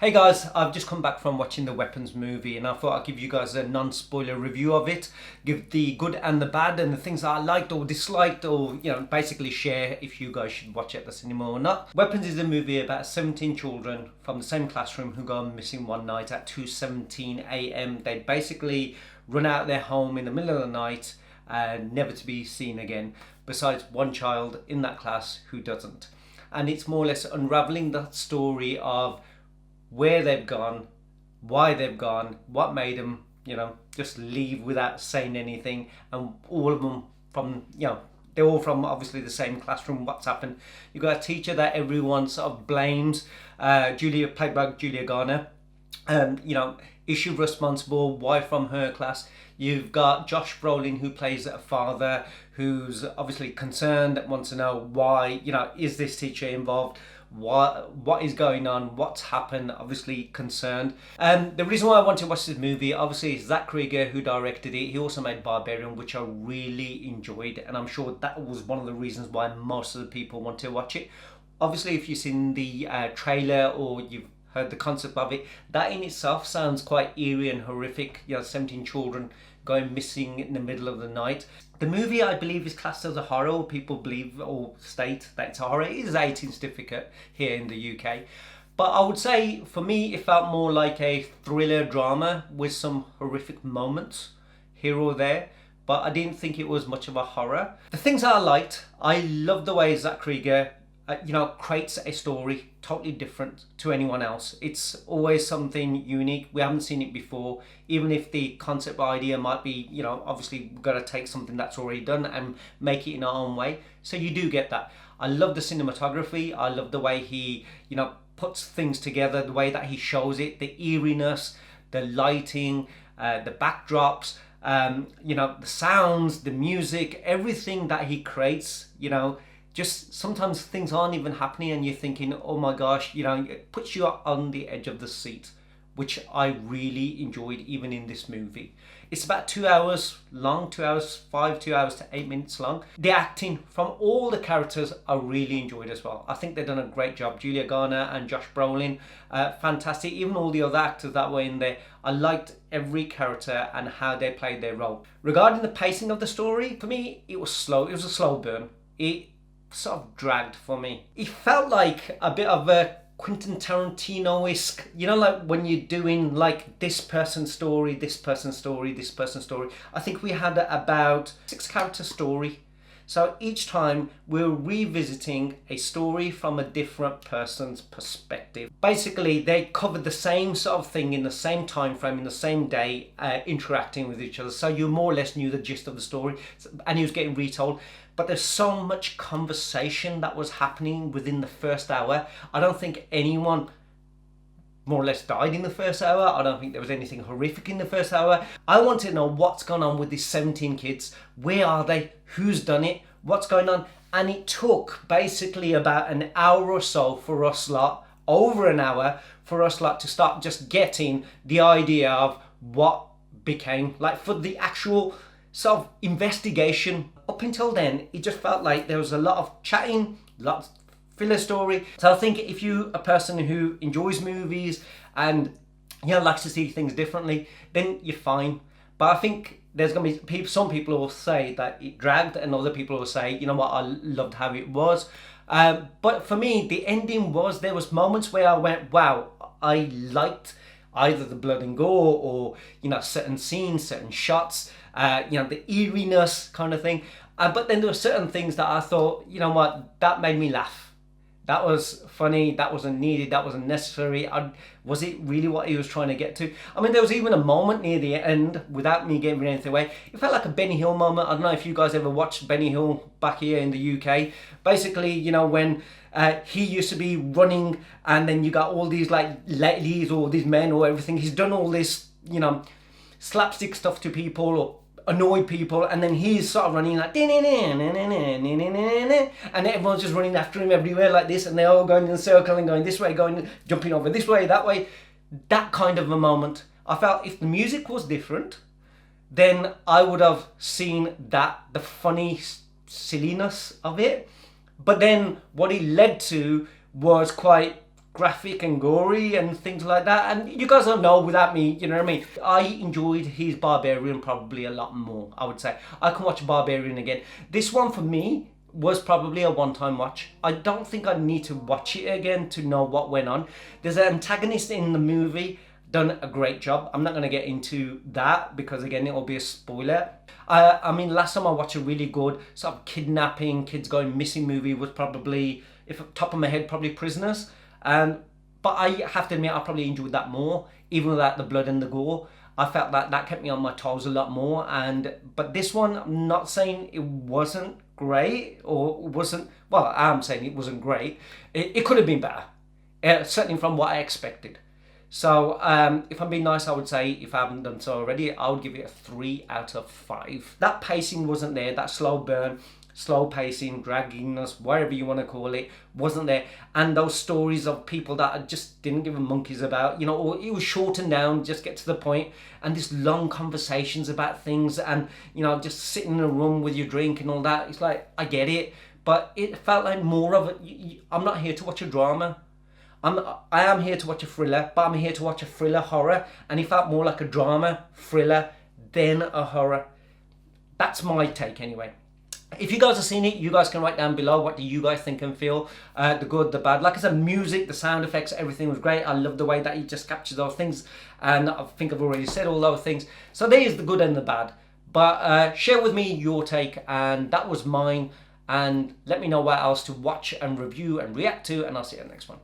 Hey guys, I've just come back from watching the Weapons movie and I thought I'd give you guys a non-spoiler review of it. Give the good and the bad and the things that I liked or disliked, or basically share if you guys should watch it at the cinema or not. Weapons is a movie about 17 children from the same classroom who go missing one night at 2:17 a.m. They basically run out of their home in the middle of the night and never to be seen again, besides one child in that class who doesn't. And it's more or less unraveling that story of where they've gone, why they've gone, what made them, just leave without saying anything, and all of them from, they're all from obviously the same classroom. What's happened? You've got a teacher that everyone sort of blames, played by Julia Garner. Is she responsible? Why from her class? You've got Josh Brolin, who plays a father who's obviously concerned, wants to know why, is this teacher involved? What is going on? What's happened? Obviously concerned. The reason why I want to watch this movie, obviously, is Cregger, who directed it. He also made Barbarian, which I really enjoyed, and I'm sure that was one of the reasons why most of the people want to watch it. Obviously, if you've seen the trailer or you've heard the concept of it, that in itself sounds quite eerie and horrific. 17 children going missing in the middle of the night. The movie, I believe, is classed as a horror. People believe or state that it's a horror. It is 18 certificate here in the UK. But I would say, for me, it felt more like a thriller drama with some horrific moments here or there. But I didn't think it was much of a horror. The things that I liked, I loved the way Cregger creates a story totally different to anyone else. It's always something unique. We haven't seen it before. Even if the concept idea might be, obviously we've got to take something that's already done and make it in our own way. So you do get that. I love the cinematography. I love the way he, puts things together, the way that he shows it, the eeriness, the lighting, the backdrops, the sounds, the music, everything that he creates, just sometimes things aren't even happening and you're thinking, oh my gosh, it puts you on the edge of the seat, which I really enjoyed even in this movie. It's about 2 hours long, 2 hours 2 hours to 8 minutes long. The acting from all the characters I really enjoyed as well. I think they've done a great job. Julia Garner and Josh Brolin, fantastic. Even all the other actors that were in there, I liked every character and how they played their role. Regarding the pacing of the story, for me, it was slow. It was a slow burn. It sort of dragged for me. It felt like a bit of a Quentin Tarantino-esque, like when you're doing like this person's story, this person's story, this person's story. I think we had about 6 character story. So each time we're revisiting a story from a different person's perspective. Basically, they covered the same sort of thing in the same time frame, in the same day, interacting with each other. So you more or less knew the gist of the story, and he was getting retold. But there's so much conversation that was happening within the first hour. I don't think anyone more or less died in the first hour. I don't think there was anything horrific in the first hour. I want to know what's going on with these 17 kids. Where are they? Who's done it? What's going on? And it took basically about an hour or so for us lot, over an hour, for us lot to start just getting the idea of what became, like, for the actual sort of investigation. Up until then, it just felt like there was a lot of chatting, lots of filler story. So I think if you're a person who enjoys movies and likes to see things differently, then you're fine. But I think there's going to be some people will say that it dragged, and other people will say, you know what, I loved how it was. But for me, the ending was, there was moments where I went, wow, I liked either the blood and gore or certain scenes, certain shots, the eeriness kind of thing. But then there were certain things that I thought, you know what, that made me laugh. That was funny, that wasn't needed, that wasn't necessary. Was it really what he was trying to get to? I mean, there was even a moment near the end, without me giving anything away, it felt like a Benny Hill moment. I don't know if you guys ever watched Benny Hill back here in the UK. Basically, when he used to be running, and then you got all these like ladies or these men or everything. He's done all this, slapstick stuff to people or annoy people, and then he's sort of running like, and everyone's just running after him everywhere like this, and they're all going in a circle and going this way, jumping over this way, that way. That kind of a moment. I felt if the music was different, then I would have seen the funny silliness of it. But then what it led to was quite graphic and gory and things like that. And you guys don't know without me, you know what I mean? I enjoyed his Barbarian probably a lot more, I would say. I can watch Barbarian again. This one for me was probably a one-time watch. I don't think I need to watch it again to know what went on. There's an antagonist in the movie, done a great job. I'm not going to get into that because again it will be a spoiler. I mean, last time I watched a really good sort of kidnapping, kids going missing movie was probably, if top of my head, probably Prisoners. But I have to admit I probably enjoyed that more, even without the blood and the gore. I felt that that kept me on my toes a lot more. But this one, I'm not saying it wasn't great or wasn't, well, I'm saying it wasn't great. It could have been better, certainly from what I expected. So if I'm being nice, I would say, if I haven't done so already, I would give it a 3 out of 5. That pacing wasn't there, that slow burn, slow pacing, dragginess, whatever you want to call it, wasn't there. And those stories of people that I just didn't give a monkeys about, you know, or it was shortened down, just get to the point, and this long conversations about things, and, you know, just sitting in a room with your drink and all that. It's like, I get it, but it felt like more of a, I'm not here to watch a drama. I am here to watch a thriller, but I'm here to watch a thriller horror, and it felt more like a drama thriller than a horror. That's my take anyway. If you guys have seen it, you guys can write down below what do you guys think and feel, the good, the bad. Like I said, music, the sound effects, everything was great. I love the way that he just captured those things, and I think I've already said all those things. So there's the good and the bad. But share with me your take, and that was mine, and let me know what else to watch and review and react to, and I'll see you in the next one.